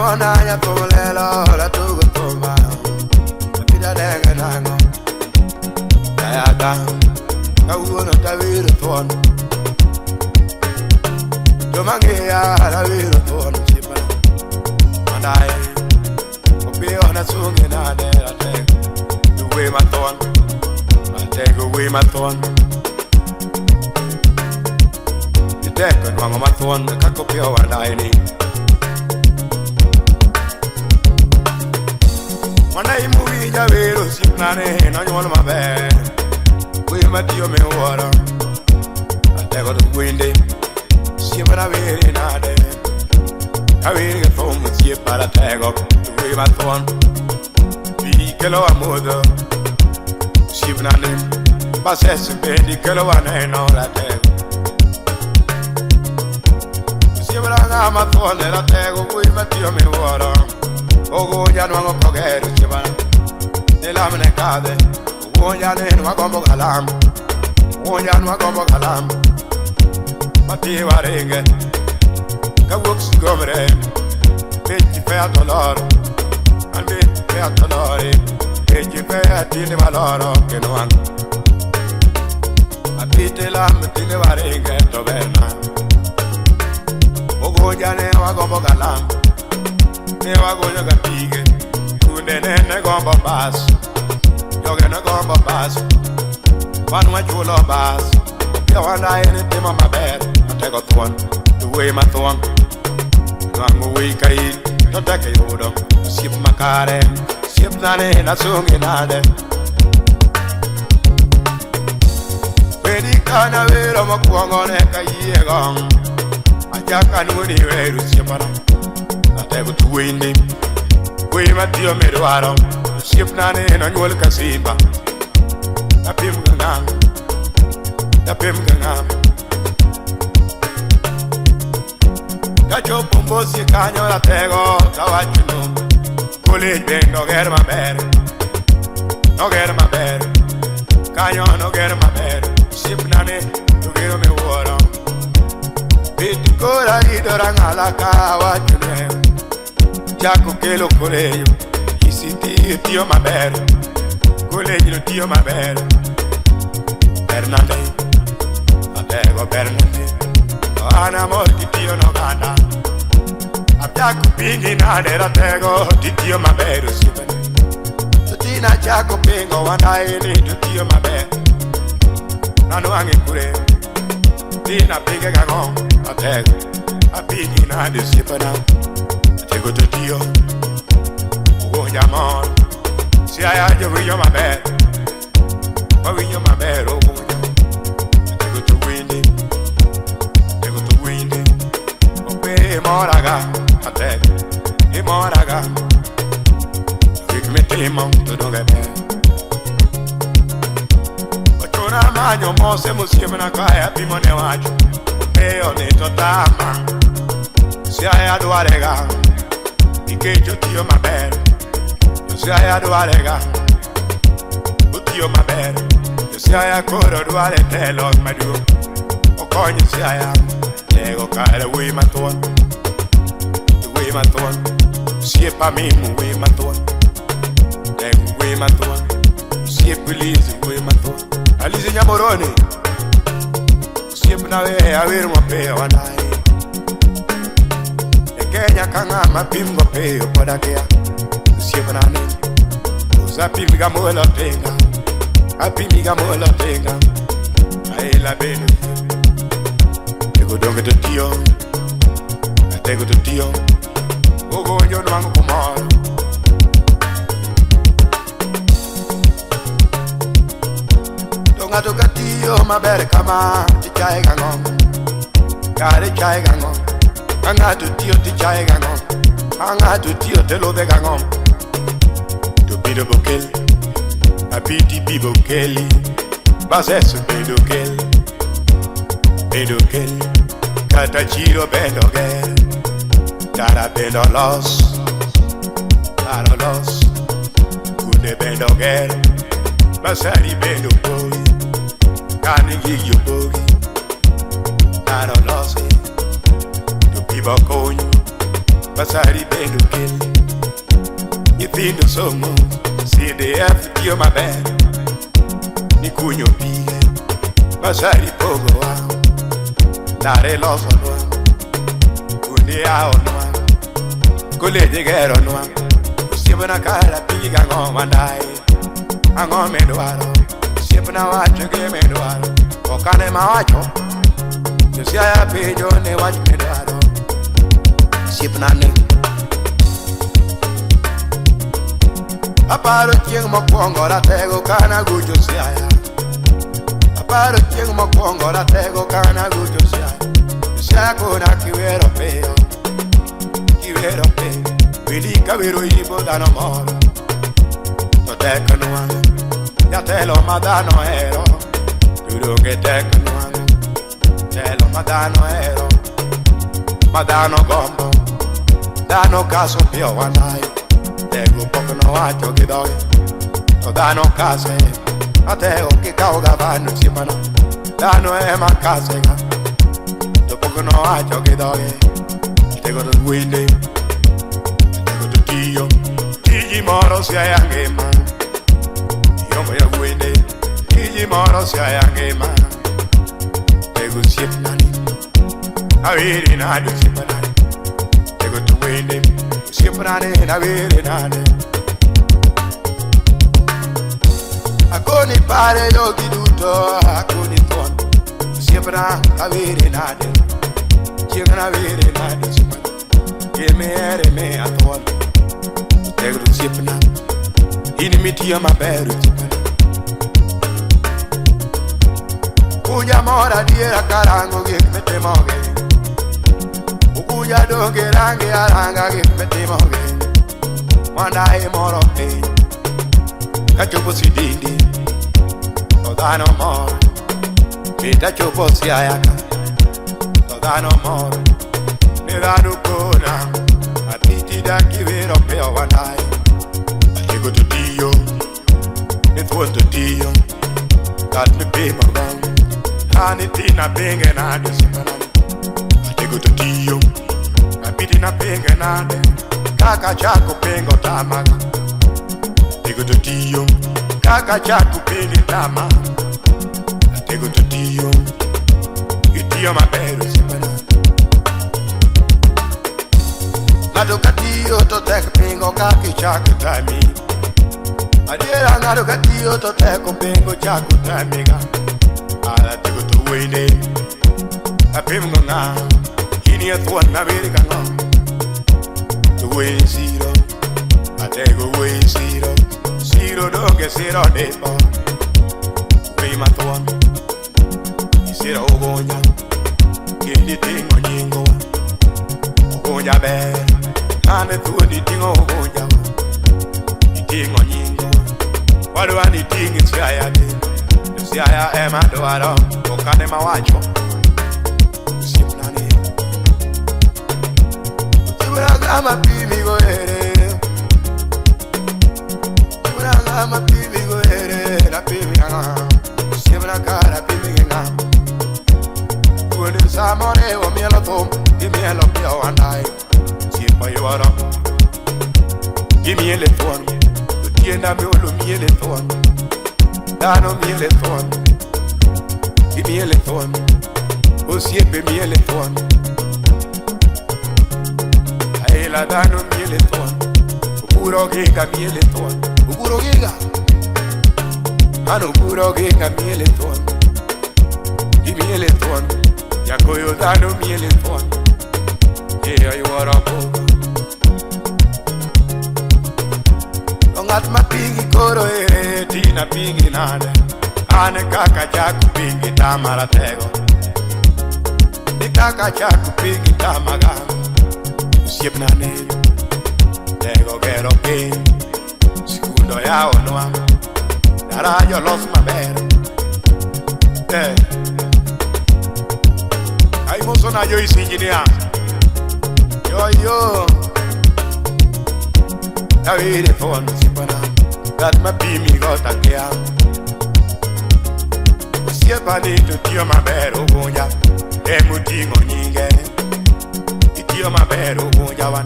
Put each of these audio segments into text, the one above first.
ona ya tolelo la tu toma. Pida denga nango. Ya ga. Ka uno ta vir ton. Yo mangi ya la vir ton chipa. Mandai. Obi ona sungi na de la te. Du we ma ton. I take away my thorn. The deck and wrong on my thorn, the cockapio and I need. One day movie, Javero, Sipnane, and on my bed. We met you, me water. I take out the windy. Simona very nade. I will get home with you, but I take up the way my thorn. Be kilo a mother. Shivnane, Bassess, Bendy, Kelawan, and all that. Shivana, my phone, and I take away my dear me water. Oh, Yanuan Poget, Shivan, the Lamine Cade, Woyan and Wagombo Alam, Woyan Wagombo Alam, Mativa Ringe, Kawux Gomre, Betty Fair and Betty Fair. E ci fai a tine valoro che non hanno. A pite l'am tine varinghe toverna. Ogoja ne wagombo galam. Ne wagoja gatige. Kunde ne gombo bas. Yoge ne gombo bas. Wanwa chulo bas. Pia wana ene tema maber. Atego tuan. Tuwe matuan. Nwangu wikai. Toteke yodo. Sip makare. Nane na sungi nade. Wedi kana vero makuango ne kaiye gong. Ajaka nuni veru siapana. Ate kutu windi. Wei matio meruaro. Siap nane na nyol kasimba. Tapim gangang. Tapim gangang. Kacho pombo si kanyo la tego. Tawachuno. College bang, no get my bed. No get my bed. Canyon, no get my bed. Ship nane, to get me water. Bit good, I did a rangalaka, what you name. Jaco Kelo College. Easy tea, my bed. College, tea, my bed. Bernande, a bag of Bernande. Anna Morti, no gana. Jaco pingi na dera tego titio maberu sipen. Tina jaco pingo wanai ni titio mabe. Nanu angi kure. Tina pingi gangong atego. A pingi na de sipena. Atego titio. Ugo jamon. Si aya jo winyo mabe. Wa winyo mabe ro winyo. Atego tu windy. Atego tu windy. Ope moraga. Moraga, ik met limon te doen hebben. Ochona manyo mose musieme na kaya pimone wacho. Eo ne totama, si aya duarega, ikejo tio maber. Si aya duarega, utio maber. Si aya koro duare telo madu. Okonyi si aya, lego kare wi maton. Wi maton. Si pa mi we maton. Dem we maton. Si police we maton. Alize nyamoroni. Si na we awer mo pe wanai. E Kenya kanga mapimgo pe podakea. Si pa nani. Usa pimiga mola tenga. Apimiga mola tenga. Ai la bene. Ego donge de tio. Atego de tio. Ogo yo no hago como Tonga toka tio mabere kama Tichai gangom Kare chai gangom Anga tu tio tichai gangom Anga tu tio te lo de gangom Tu pido bokel Apiti pi bokeli Basesu pido kel Pido kel Kata chiro bendo gel Cara bendo los Kune bendo gel Basari bendo boy Kani gigio boy Cara los Tu pibo coño Basari bendo kill. Nyithindo somo CDF tiyo maber. Nikunyo pige Basari pogo wa Nare loso nwa Kundi ao nwa Kuleje gero nwa Usibu na kala pigi gango mandai Ango medwaro Usibu na wacho ge medwaro Okane mawacho Yusia ya pejo ne wacho medwaro Usibu na ne Aparo chieng mokwongo ratego kana gujo siaya Aparo chieng mokwongo ratego kana gujo siaya Siaya kuna kiwero peyo Kiwero peyo Wili kawiro ibo dano moro Toteka nuango Yatelo madano ero Turuke teka nuango Telo madano ero Madano gombo Dano kaso pio wanai Tego poco no wacho che doi No dano case A teo che cauga vanno simano Dano ma case Do poco no wacho che doi Tego do guinde Tego do tio Tigi moro si hai anche man Io voglio guinde Tigi moro si hai anche man Tego siep nani Aviri nani siep nani Tego do guinde Siempre na vere nane Akoni pare yogi duto Akoni ton Siempre na vere nane Siempre na vere nane Che me ere me a ton Tegro siempre na Inimiti ama beru Uja mora diera karango Che mette moge Uja doge rangi aranga che mette moge Wanda e moro e Cachopo si dindi Todano moro Che tachopo si ayaka Todano moro Ne dano kona A titi da kivero peo wanda e Ego to dio Ne tuon to dio Gat me pe marang Hani tina benge na de simanani Ego to dio Piti na penga nade Kaka chako pengo tamaga Tego to tiyo Kaka chako pengi tama Tego to tiyo Itiyo maberu sipana Nado katiyo to tek pengo kaki chako tami Adiera nado katiyo to teko pengo chako tamiga Ala tego to wene Apemgo nga Kini a tuan na veri kango Tu way zero I take away zero Zero doge zero depo Way ma tuan Zero ogonya Kini tingo nyingo Ogonya be Ane tuan di tingo ogonya Di tingo nyingo Wadu ani tingi siaya di Siaya ema doaro Okane mawacho Ama pimi go ere ama pimi go ere La pimi nga Siemra cara pimi nga Kuende samone o mielo tom Di mielo pio andai Siempa yuara Di miele tuan Tienda me olo miele tuan Dano miele tuan Di miele tuan O siepe miele tuan La dano miele tuan Upuro giga miele tuan Upuro giga Ano upuro giga miele tuan Di miele tuan Yakoyo dano miele tuan Yeah, you are a boga Longat ma pingi koro ere Tina pingi nade Ane kaka chaku pingi tamara tego Ni kaka chaku pingi tamagano Siep na ne Tego gero pe Sikundo ya onwa Dara yo los maber Ay moso na yo isinjinia Yo Tawire fon sipana Dat ma pimi gota kia Siepa ni tu tio maber ugunya Emu tingo nyinge Tio maber ugunya jawan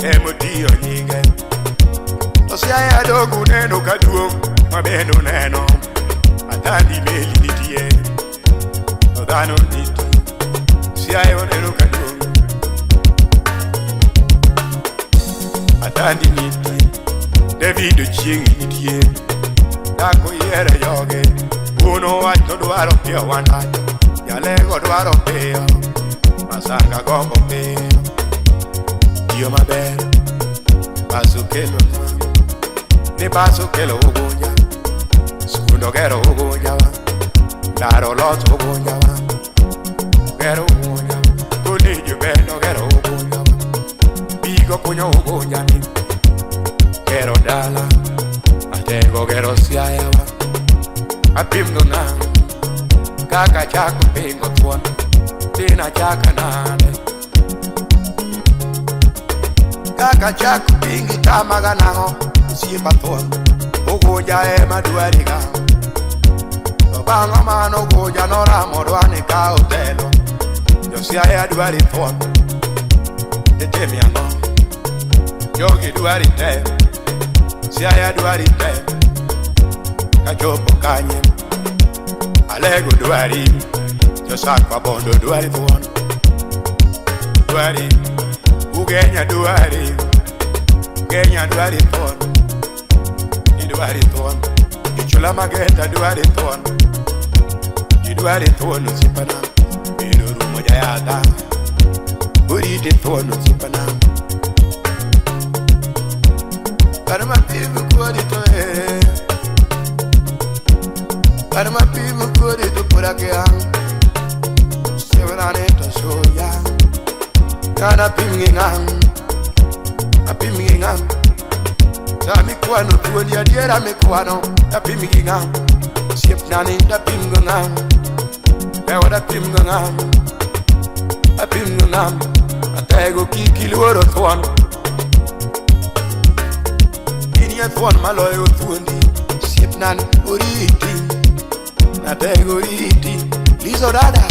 Emotio nyinge Tosia ya dogu neno kaduong Mabeno neno Atandi meli nitie Odano niti Sia ya neno kaduong Atandi niti David chieng nitie Dako yere yoge Uno wacho dwaro pio wanda Yalego dwaro pio Masanga gombo pio Dio maber Basu kelo Ni basu kelo ugunya Skundo gero ugunya wa Daro lot ugunya wa Gero ugunya Kuni jubeno gero ugunya wa Bigo kunyo ugunya ni Gero dala Atego gero siaya wa Apim nuna Kaka chaku pingo tuan Tina chaka nane Kaka chaku pingi tamaga nango Sipa tuan Uguja ema duariga Obanga mano uguja nora morwane ka hotelo Yosia ya duari tuan Tetemi ano Yogi duari te Sia ya duari te Kachopo kanye Alego duari Josakwa bondo duari tuan Duari Ugenya duari Ugenya duari tuan Iduari tuan Ichula mageta duari tuan Iduari tuan usipana Iduru moja yada Urite tuan usipana Karma pivu kuwadi toe Karma pivu kuwadi tu purakia Sevenane to soya Kana pimingang Apimingang Sami kwano tuwadi adiera mekwano Apimingang Siep nani da pimingang Ewa da pimingang Apimingang Atego kiki luoro tuwano Inia tuwano maloyo tuwandi Siep nani uriti Natego uriti Lizo dada